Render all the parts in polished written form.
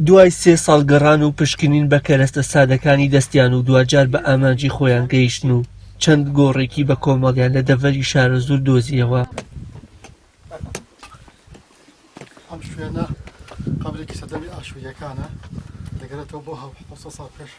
دوای 3 ساڵ گەڕان و پشکنین بە کەرەستە سادەکانی دەستیان و دوجار بە ئامانجی خۆیان گەیشتن و چەند گۆڕێکی بە کۆمەڵیان لە دەڤەری شارە زۆر دۆزیەوە. ئەم شوێنە قەبرێکی سەدەمی ئاشووریەکانە دەگەرێتەوە بۆ 700 ساڵ پێش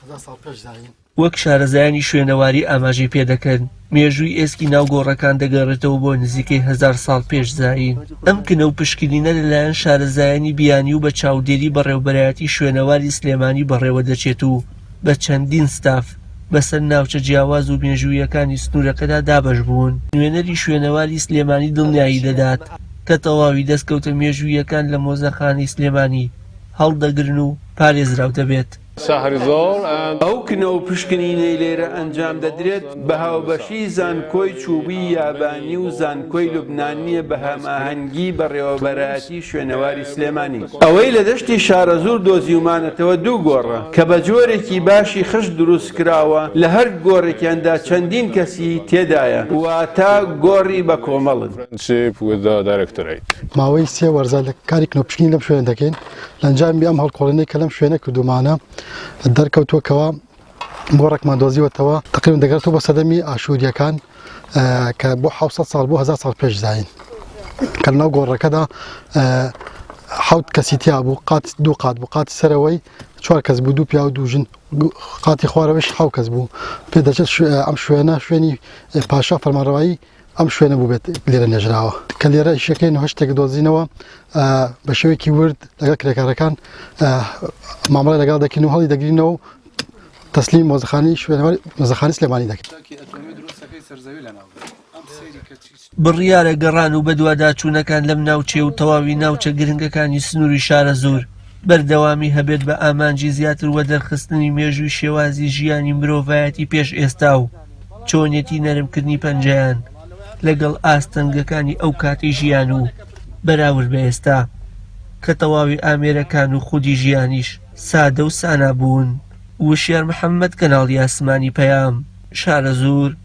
1000 ساڵ پێش زاین. وەک شارەزایانی شوێنەواری ئاماژەی پێدەکەن مێژووی ئێسکی ناو گۆڕەکان دەگەڕێتەوە بۆ نزیکەی 1000 ساڵ پێش زاین. ئەم کنە و پشکنینە لەلایەن شارەزایانی بیانی و بە چاودێری بەڕێوەبەرایەتی شوێنەواری سلێمانی بەڕێوە دەچێت و بە چەندین ستاف بەسەر ناوچە جیاواز و مێژوویەکانی سنوورەکەدا دابەش بوون. نوێنەری شوێنەواری سلێمانی دڵنیایی دەدات کە تەواوی دەستکەوتە مێژوویەکان لە مۆزەخانەی سلێمانی هەڵدەگرن و پارێزراو دەبێت. ئەو کنە و پشکنینەی لێرە ئەنجام دەدرێت بە هاوبەشی زانکۆی چوبی یابانی و زانکۆی لوبنانیە بە هەماهەنگی بەڕێوەبەرایەتی شوێنەواری سلێمانی. ئەوەی لە دەشتی شارە زۆر دۆزیومانەتەوە 2 گۆڕە کە بە جۆرێکی باشی خشت دروست کراوە لە هەر گۆڕێکیاندا چەندین کەسی تێدایە واتە گۆڕی بە کۆمەڵن. ماوەی 3 وەرزە لە کاری کنە و پشکنین لەم شوێنە دەکەین لەنجامی ئەم هەڵکۆڵینەی کە لەم شوێنە کردومانە دەرکەوتووەکەوە گۆڕێکمان دۆزیوەتەوە تقریباً دەگەڕێتەوە بە سەدەمی ئاشووریەکان کە بۆ 700 ساڵ بۆ 1000 ساڵ پێش زاین کە لەناو گۆڕەکەدا 7 کەسی تیا بوو قات 2 قات بوو قاتی سەرەوەی 4 کەس بوو 2 پیا و 2 ژن قاتی خوارەوەش 7 کەس بوو پێدەچێت ئەم شوێنە شوێنی پاشا فەرمانڕەوایی ئەم شوێنە بوو بێت لێرە نێژراوە کە لێرە ئیشەکەی 9 شتێک دۆزینەوە بە شێوەیەکی ورد لەگەڵ کرێکارەکان مامەڵە لەگەڵ دەکەین و هەڵی دەگرینەوە و تەسلیم مۆزەخانەی شوێنەوەری مۆزەخانەی سلێمانی دەکەین. بڕیارە گەڕان و بەدواداچوونەکان لەم ناوچێ و تەواوی ناوچە گرنگەکانی سنووری شارە زۆر بەردەوامی هەبێت بە ئامانجی زیاتر وە دەرخستنی مێژووی شێوازی ژیانی مرۆڤایەتی پێش ئێستا و چۆنیەتی نەرمکردنی پەنجەیان لەگەڵ ئاستەنگەکانی ئەو کاتی ژیان و بەراورد بە ئێستا کە تەواوی ئامێرەکان و خودی ژیانیش سادە و سانابوون. وشیار محەممەد کەناڵی ئاسمانی پەیام شارە زۆر.